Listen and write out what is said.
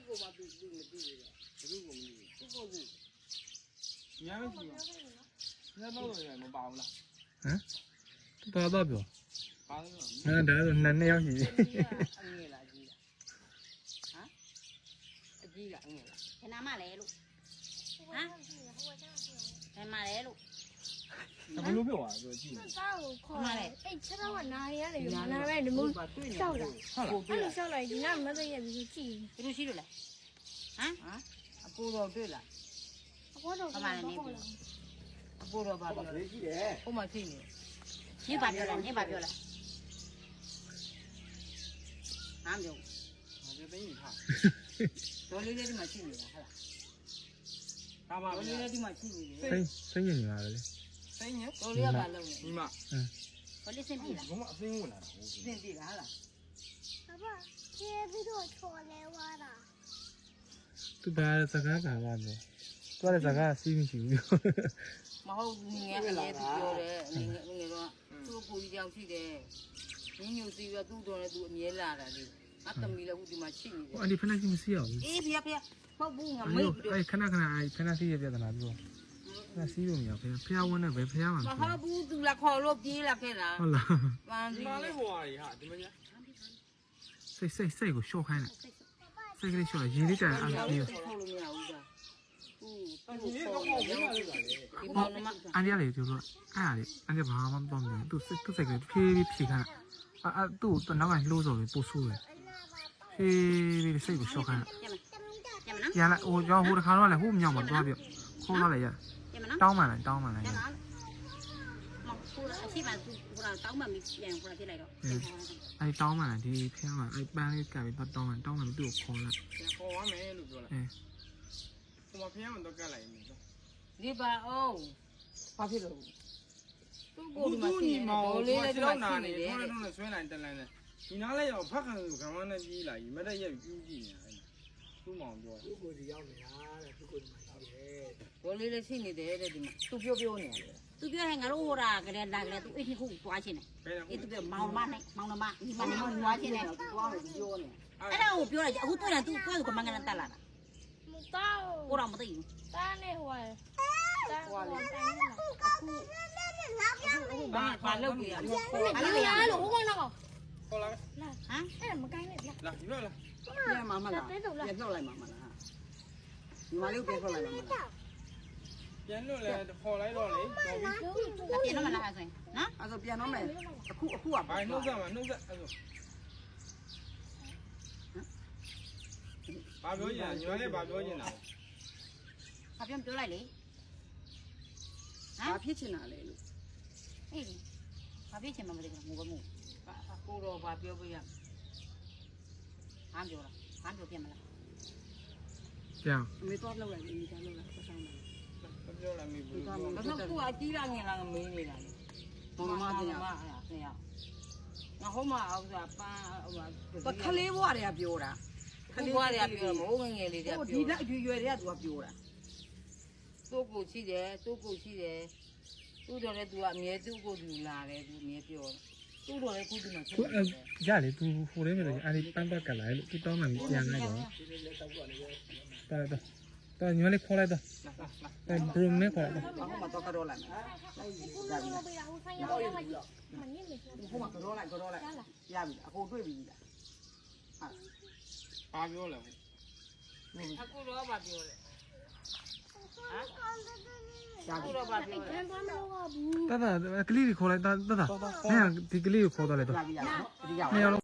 ကိုမှသူမသိဘူးဘယ်သူကိုမသိဘူးသူကိုဘူးညမ်းမရှိဘူးညတော့လည်းမပါဘူးလားဟမ်ပါတော့ပြောပါတော့ဒါဆိုနှစ်ယောက်ရှိတယ်အငယ်လားကြီးလားဟမ်အကြီးကအငယ်လားဘယ်နာမလဲလို့ဟမ်ဘယ်မှာလဲလို့ဘယ်လိုပြောတာပြောကြည့်စားကိုခေါ်တယ်အဲ့ချက်တော့နားရတယ်နားပဲဒီမို့ရှောက်တာအဲ့လိုရှောက်လိုက်ဒီနားမသိရဘူးကြည့်ဘယ်လိုရှိလို့လဲဟမ်အကိုတော်တွေ့လားအပေါ်တော့ဘာမှလည်းနေပြီအကိုတော်ပါပြောတယ်ရှိတယ်ဟိုမှာရှိနေနေပါပြောလားနေပါပြောလားဟာမျိုးမပြောသိရင်ဟာတော်လေးလေးဒီမှာရှိနေတာဟုတ်လားဒါမှတော်လေးလေးဒီမှာရှိနေတယ်စိတ်ညစ်နေပါလေစိတ်ညစ်တော်လေးကပါလုံးနေညီမတော်လေးစင်ပြီလားဘုမအစင်းဝင်လာတာဟုတ်စင်ပြီလားဟာလားအဘကျေးပြီးတော့ချော်လဲဝါတာသူဘာစကားကပါလဲသူကလည်းစကားစီးမရှိဘူးမဟုတ်ငယ်ငယ်သူပြောတယ်ငယ်တော့သူ့ကိုကြီးကြောင်ရှိတယ်ရင်းညူစီပြီးတော့သူ့တော်နဲ့သူအမြဲလာတာလေအတမီလည်းဟိုဒီမှာရှိနေတယ်အဲ့ဒီဖက်နဲ့မရှိရဘူးအေးဖေဖေဟုတ်ဘူးငါမေ့ပြီးတော့အဲ့ခဏခဏအဲ့ဖက်နဲ့စီးရပြဿနာပြောဖက်စီးလို့မရဖေဖျားဝန်းနဲ့ပဲဖျားမှာမဟုတ်ဘူးသူလာခေါ်လို့ပြေးလာခဲ့တာဟုတ်လားပန်းစီဒီမှာလေးဟိုဟာကြီးဟာဒီမညာစိတ်ကိုရှော့ခိုင်းလိုက်စိတ်ကလေးရှော့ရေးလေးကြတယ်အဲ့ဒါပြေးခေါ်လို့မရဘူးကွာဒီနေ့တော့ဘောင်းလာလေဒီမောင်နှမအန်ဒီကလေပြောလို့အဲ့ဒါလေအန်ဒီဘာမှမတော်ဘူးသူစိတ်ကလေးဖြည်းဖြည်းခိုင်းအဲ့သူ့နောက်ကလှိုးစော်ပြီးပို့ဆိုးတယ်ဖြည်းဖြည်းစိတ်ကိုရှော့ခိုင်းရလာဟိုကြောဟိုတခါတော့လေဟိုမြောက်မှာသွားပြခေါ်လာလေရတောင်းမှလိုက်မဟုတ်ဘူးအရှိမှသူဟိုတောင်းမှမပြန်ဟိုဖြစ်လိုက်တော့အဲ့တောင်းမှလိုက်ဒီဖျားမှာအဲ့ပန်းလေးကပ်ပြီးတော့တောင်းမှသူ့ကိုခေါ်လိုက်ခေါ်ရမယ်လို့ပြောလိုက်ဟိုမှာဖျားမှတော့ကတ်လိုက်ပြီဒီပါအောင်ဘာဖြစ်လို့သူ့ကိုဒီမှာရှိနေတယ်လေးလည်းဒီမှာရှိနေတယ်ခေါင်းနဲ့ဆွဲလိုက်တက်လိုက်နဲ့ဒီနားလေးရောက်ဖက်ခံလို့ကံမနဲ့ပြေးလာကြီးမတက်ရက်ပြူးကြည့်နေတာသူ့မောင်ပြောသူ့ကိုစီရောက်နေတာတဲ့သူ့ကိုဒီမှာရှိတယ်ဘောလေးလည်းရှိနေတယ်တဲ့ဒီမှာသူပြောနေတယ်သူပြောရင်ငါတို့ဟိုတာကလေးလာကလေးသူအိတ်ခုသွားချင်းတယ်အေးသူပြောမောင်မနဲ့မောင်နှမဒီမှာနေသွားချင်းတယ်သွားမယ်ပြောနေအဲ့ဒါကိုပြောလိုက်အခုတွေ့တယ်သူတွေ့ကမငန်းတက်လာတာမတောက်ကိုတော့မသိဘူးတားနေဟိုတားဟိုလေဘာလုပ်နေရလဲလို့ဟိုကတော့ခေါ်လာလာဟမ်အဲ့မကိုင်းနဲ့လာလာဒီဘက်လာပြန်มาလားပြန်လှုပ်လိုက်မှာမလားဒီမလေးပြန်လှုပ်လိုက်မှာမလားပြန်လို့လေခေါ်လိုက်တော့လေတော်ပြီပြန်တော့မလားအဲ့ဆိုနော်အဲ့ဆိုပြန်တော့မယ်အခုကဘာနှုတ်ဆက်မှာနှုတ်ဆက်အဲ့ဆိုဘာပြောရင်ညီမလေးဘာပြောရင်လားဘာပြောလိုက်လေဘာဖြစ်ချင်တာလဲလို့အေးဘာဖြစ်ချင်မှမသိဘူးငိုကမို့ကိုတော့ဘာပြောပြရမ်းပြောလားဟမ်းပြောပြမလားကြောင်အမေတော့လောက်လိုက်အမေတော့လောက်လိုက်ပတ်ဆောင်တယ်ပြောလာမိဘူးဘာလို့ကိုအကြီးလာငင်လာမင်းနေတာလဲမောင်မတင်ရမအဲ့ဒါနေရငါဟိုမှာအောက်ကပန်းဟိုခလေးဘွားတွေကပြောတာခလေးဘွားတွေကပြောမိုးငယ်လေးတွေကပြောဒီလက်အရွယ်တွေကသူကပြောတာသူ့ကိုရှိတယ်သူ့တော်လည်းသူကအမြဲသူ့ကိုသူလာတယ်သူအမြဲပြောတယ်သူ့တော်လည်းခုဒီမှာသူရလေသူဟိုလေးပဲအဲ့ဒီပန်းပတ်ကလိုက်လို့သူတောင်းမှပြန်လိုက်တော့တော်ညလေးခေါ်လိုက်တော့ဘရုံနဲ့ခေါ်လိုက်တော့ဟိုမှာတော့ကတော့လိုက်ဒါပြီးဟိုဆိုင်ရောက်ရမှာမနည်းလေဟိုမှာကတော့လိုက်ရပြီအခုတွေ့ပြီလားဘာပြောလဲအခုတော့ဘာပြောလဲအခုတော့ဘာပြောလဲတကကလေးကိုခေါ်လိုက်တကနင်ဒီကလေးကိုခေါ်တော့လေတော့ဒီရောက်